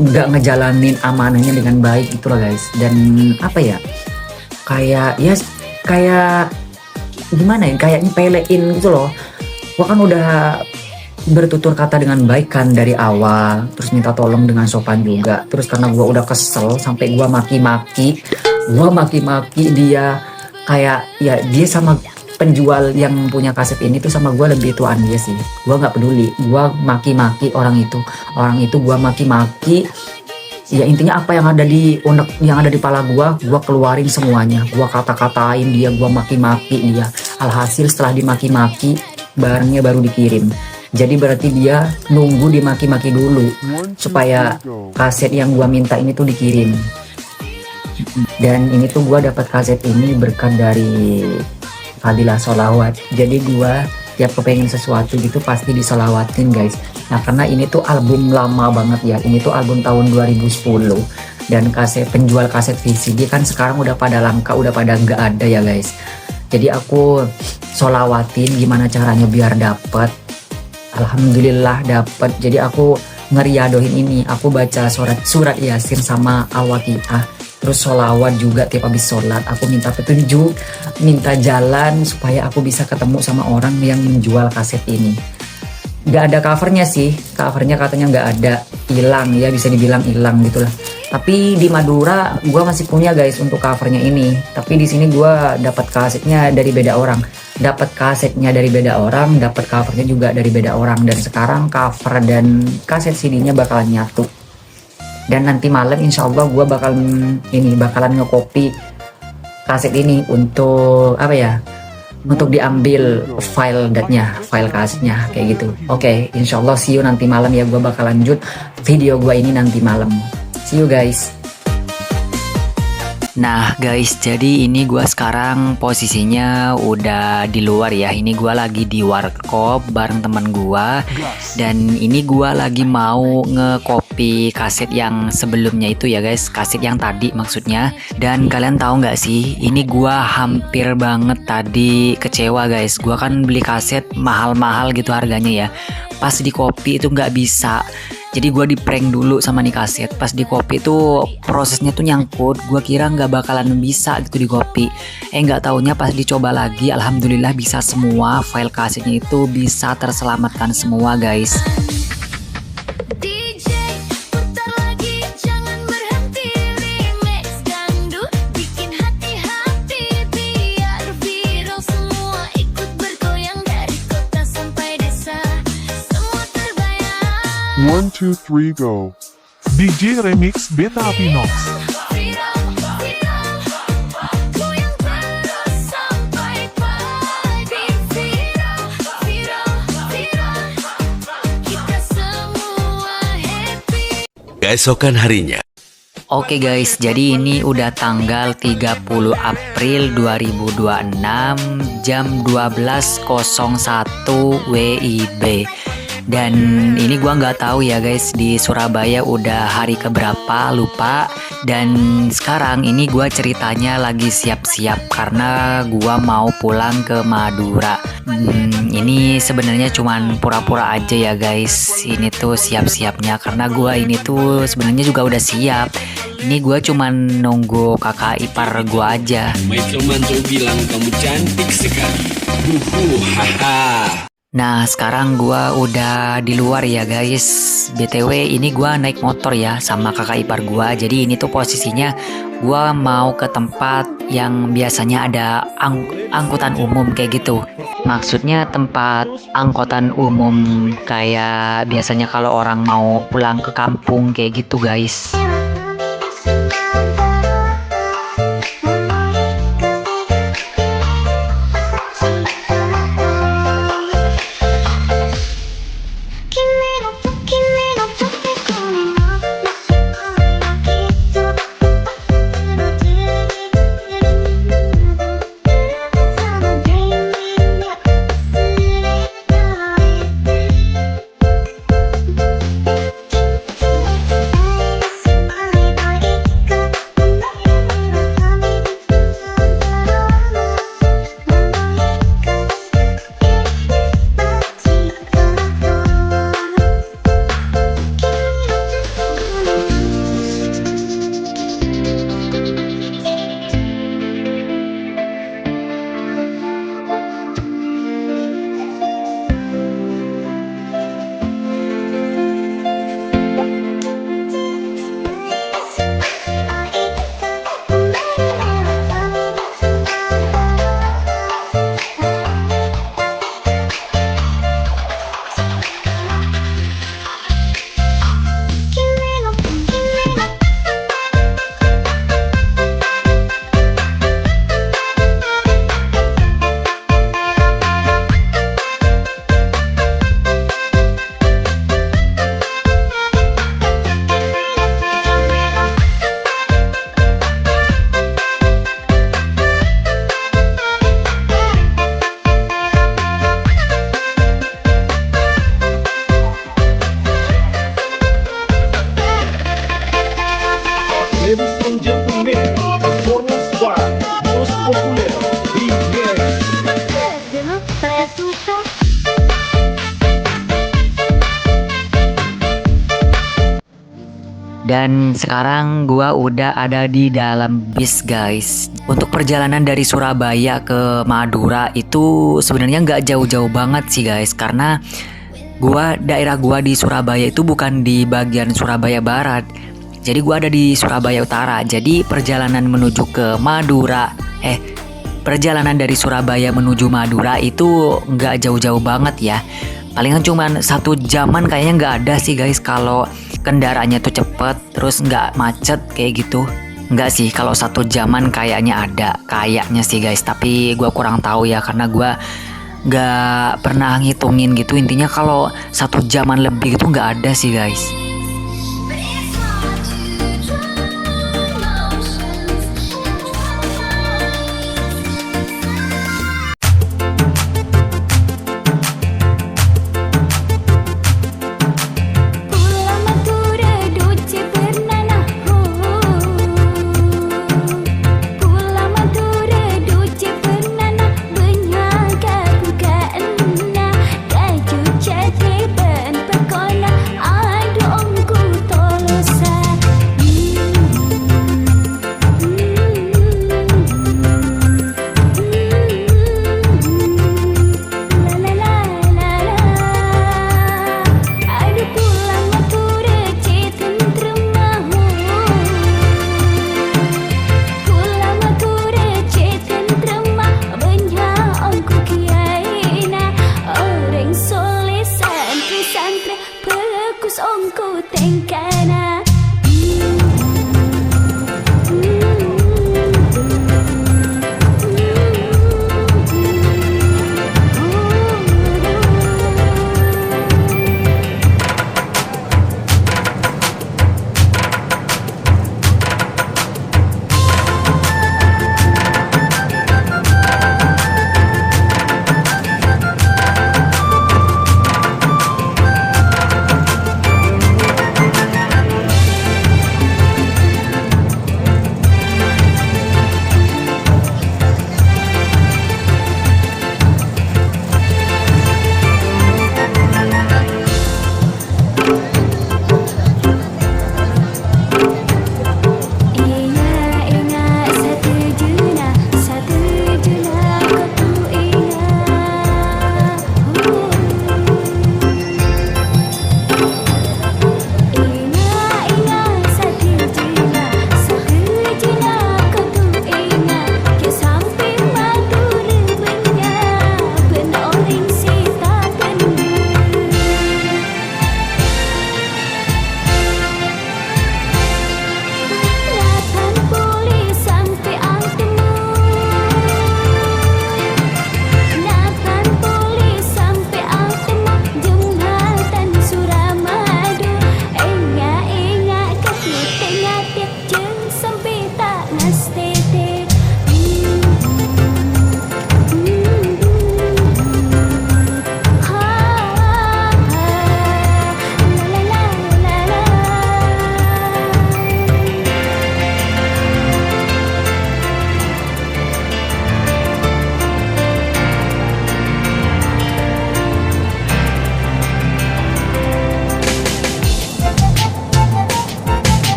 nggak ngejalanin amanahnya dengan baik gitu loh guys. Dan apa ya, kayak gimana ya, kayak nyepelein gitu loh. Gua kan udah bertutur kata dengan baik kan dari awal, terus minta tolong dengan sopan juga. Terus karena gua udah kesel sampai gua maki-maki dia, kayak ya dia sama penjual yang punya kaset ini tuh sama gua lebih tuaan dia sih. Gua nggak peduli, gua maki-maki orang itu gua maki-maki. Ya intinya apa yang ada di unek, yang ada di pala gua keluarin semuanya. Gua kata-katain dia, gua maki-maki dia. Alhasil setelah dimaki-maki, barangnya baru dikirim. Jadi berarti dia nunggu dimaki-maki dulu supaya kaset yang gua minta ini tuh dikirim. Dan ini tuh gua dapat kaset ini berkat dari Fadilah Sholawat. Jadi gua tiap kepengen sesuatu gitu pasti disolawatin guys. Nah karena ini tuh album lama banget ya, ini tuh album tahun 2010, dan penjual kaset VCD kan sekarang udah pada langka, udah pada nggak ada ya guys. Jadi aku solawatin gimana caranya biar dapet. Alhamdulillah dapet. Jadi aku ngeriadohin ini, aku baca surat Yasin sama Al-Waqiah, terus sholawat juga tiap habis sholat. Aku minta petunjuk, minta jalan supaya aku bisa ketemu sama orang yang menjual kaset ini. Gak ada covernya sih, covernya katanya gak ada, hilang ya, bisa dibilang hilang gitulah. Tapi di Madura gue masih punya guys untuk covernya ini. Tapi di sini gue dapat kasetnya dari beda orang, dapat covernya juga dari beda orang. Dan sekarang cover dan kaset CD-nya bakalan nyatu. Dan nanti malam insya Allah gue bakalan ngekopi kaset ini untuk apa ya, untuk diambil file kasetnya kayak gitu. Oke, insya Allah see you nanti malam ya. Gue bakal lanjut video gue ini nanti malam. See you guys. Nah guys, jadi ini gua sekarang posisinya udah di luar ya. Ini gua lagi di warkop bareng teman gua, dan ini gua lagi mau ngekopi kaset yang sebelumnya itu ya guys, kaset yang tadi maksudnya. Dan kalian tahu nggak sih, ini gua hampir banget tadi kecewa guys. Gua kan beli kaset mahal-mahal gitu harganya ya, pas di kopi itu nggak bisa. Jadi gue di prank dulu sama nih kaset. Pas di copy tuh prosesnya tuh nyangkut. Gue kira nggak bakalan bisa gitu di copy. Nggak taunya pas dicoba lagi, alhamdulillah bisa semua. File kasetnya itu bisa terselamatkan semua guys. One, two, three, go. DJ Remix Beta Apinox. Keesokan harinya. Oke guys, jadi ini udah tanggal 30 April 2026 jam 12.01 WIB. Dan ini gua nggak tahu ya guys, di Surabaya udah hari keberapa lupa. Dan sekarang ini gua ceritanya lagi siap-siap karena gua mau pulang ke Madura. Ini sebenarnya cuman pura-pura aja ya guys. Ini tuh siap-siapnya karena gua ini tuh sebenarnya juga udah siap. Ini gua cuman nunggu kakak ipar gua aja. My teman tuh bilang kamu cantik sekali. Haha. Nah sekarang gua udah di luar ya guys. BTW ini gua naik motor ya sama kakak ipar gua. Jadi ini tuh posisinya gua mau ke tempat yang biasanya ada angkutan umum kayak gitu. Maksudnya tempat angkutan umum kayak biasanya kalau orang mau pulang ke kampung kayak gitu guys. Dan sekarang gua udah ada di dalam bis guys. Untuk perjalanan dari Surabaya ke Madura itu sebenarnya nggak jauh-jauh banget sih guys. Karena daerah gua di Surabaya itu bukan di bagian Surabaya Barat. Jadi gua ada di Surabaya Utara. Jadi perjalanan menuju ke Madura, perjalanan dari Surabaya menuju Madura itu nggak jauh-jauh banget ya. Palingan cuman 1 jaman kayaknya nggak ada sih guys kalau kendaraannya tuh cepet terus nggak macet kayak gitu. Nggak sih, kalau 1 jaman kayaknya ada, kayaknya sih guys. Tapi gua kurang tahu ya karena gua nggak pernah ngitungin gitu. Intinya kalau 1 jaman lebih itu nggak ada sih guys.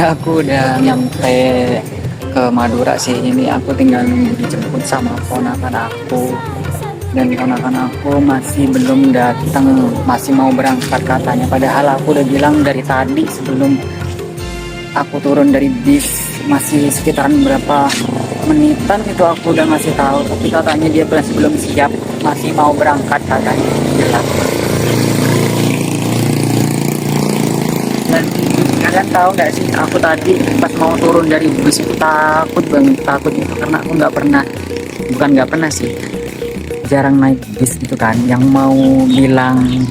aku udah nyampe ke Madura sih. Ini aku tinggal nunggu dijemput sama ponakan aku. Dan ponakan aku masih belum datang, masih mau berangkat katanya. Padahal aku udah bilang dari tadi sebelum aku turun dari bis, masih sekitaran berapa menitan itu aku udah ngasih tahu. Tapi katanya dia masih belum siap, masih mau berangkat katanya. Bilang. Dan kalian tahu nggak sih, aku tadi pas mau turun dari bus itu takut banget, takut itu karena aku nggak pernah, bukan nggak pernah sih, jarang naik bis gitu kan, yang mau bilang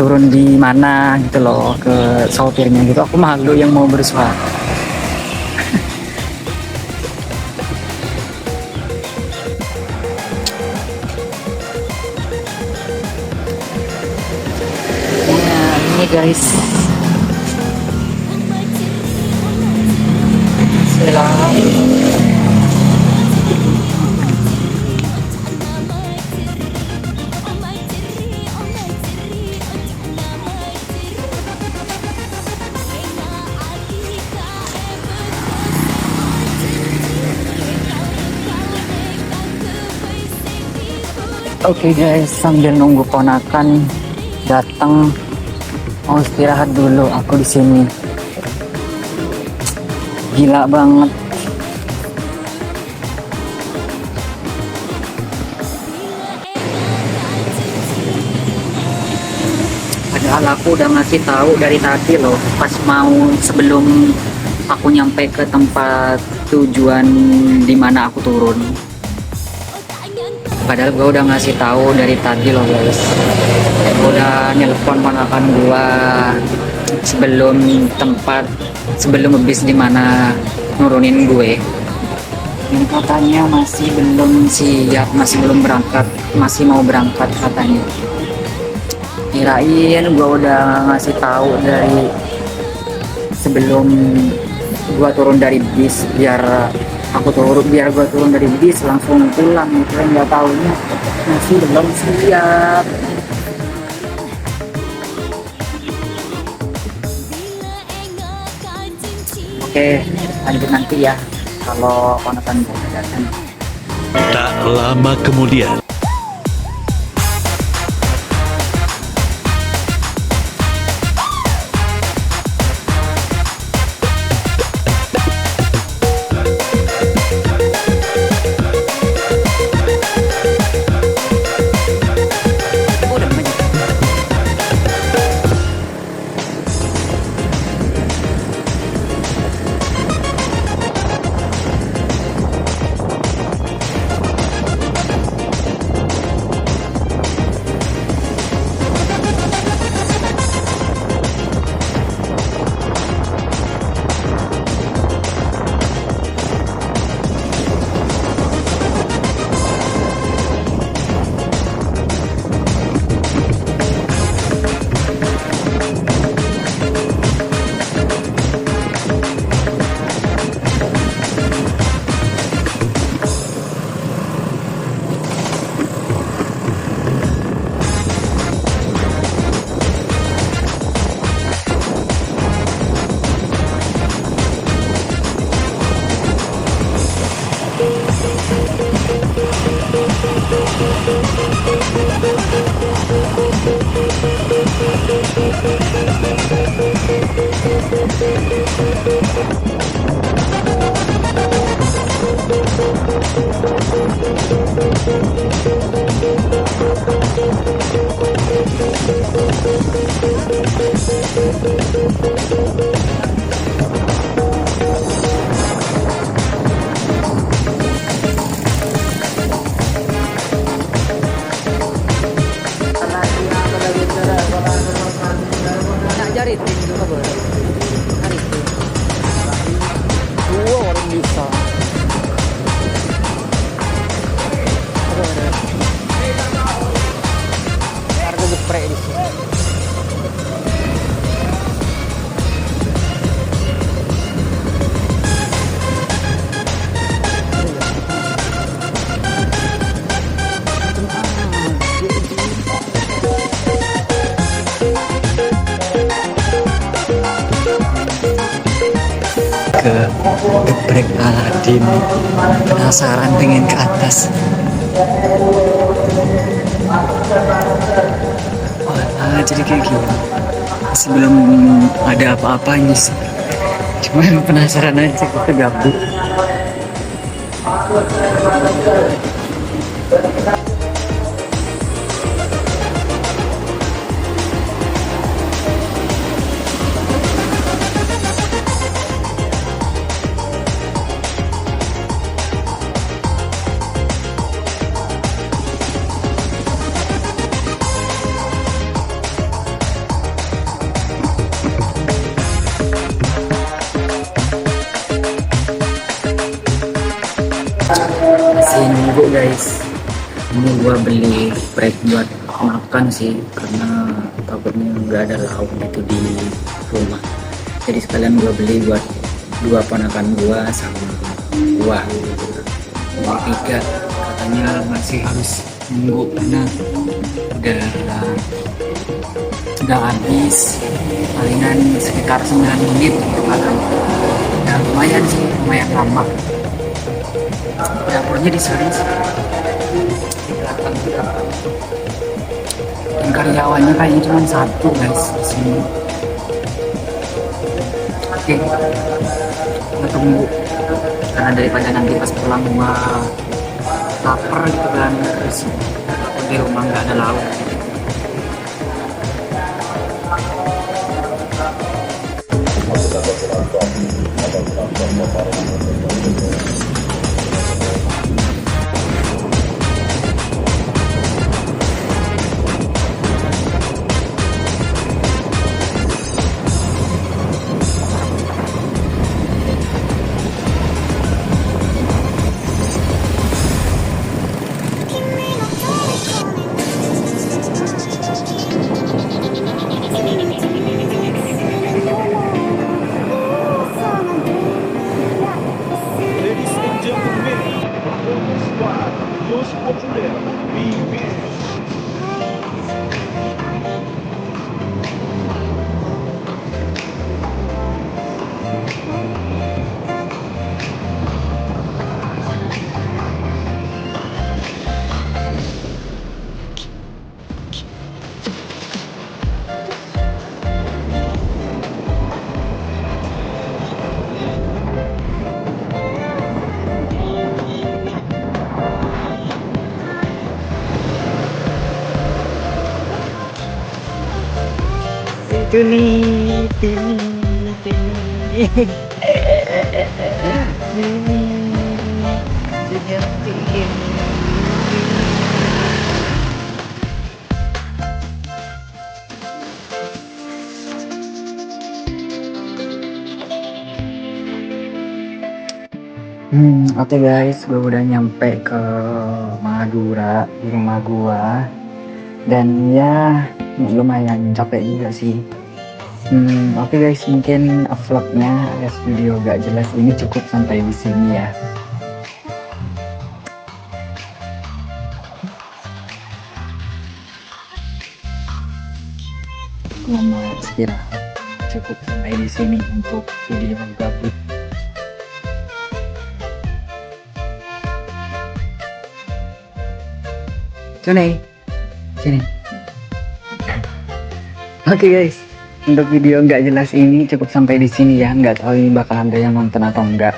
turun di mana gitu loh ke sopirnya gitu, aku malu yang mau bersuara. Nah, ini guys. Oke guys, sambil nunggu ponakan datang, mau istirahat dulu aku di sini. Gila banget. Padahal aku udah ngasih tahu dari tadi loh, pas mau sebelum aku nyampe ke tempat tujuan dimana aku turun. Padahal gue udah ngasih tahu dari tadi loh guys. Gue udah nelpon ponakan gue sebelum tempat, sebelum bis dimana nurunin gue. Ini katanya masih belum siap, masih belum berangkat, masih mau berangkat katanya. Kirain gue udah ngasih tahu dari sebelum gue turun dari bis, biar gue turun dari bis langsung pulang gitu. Nggak taunya masih belum siap. Oke, lanjut nanti ya kalau ponakan gue datang. Tak lama kemudian. geprek Aladin. Penasaran pengen ke atas. Wah, jadi kayak gini. Sebelum ada apa-apanya sih. Cuman penasaran aja, kita gabut. Masih nunggu guys, ini gua beli bread buat makan sih karena takutnya nggak ada lauk gitu di rumah, jadi sekalian gua beli buat dua ponakan gua sama gua gitu. Yang tiga katanya masih harus nunggu karena udah habis palingan sekitar 9 menit gitu kan. Ya lumayan sih, lumayan lama. Dapurnya di sini di belakang kita. Dan karyawannya kayaknya cuma satu guys di sini. Oke, kita tunggu karena daripada nanti pas pulang gua lapar gitu kan, terus di rumah nggak ada lauk. Oke guys, gue udah nyampe ke Madura di rumah gua, dan ya lumayan capek juga sih. Oke guys, mungkin vlognya alias video gak jelas ini cukup sampai di sini ya. Gua mau istirahat, cukup sampai di sini untuk video gabut. Sini. Oke guys, untuk video nggak jelas ini cukup sampai di sini ya. Nggak tahu ini bakal ada yang nonton atau enggak.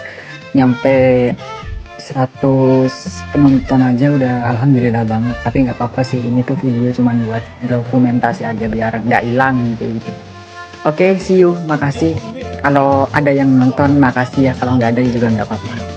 Nyampe 100 penonton aja udah alhamdulillah banget. Tapi nggak apa-apa sih, ini tuh video cuma buat dokumentasi aja biar nggak hilang gitu. Oke, see you, makasih. Kalau ada yang nonton makasih ya. Kalau nggak ada juga nggak apa-apa.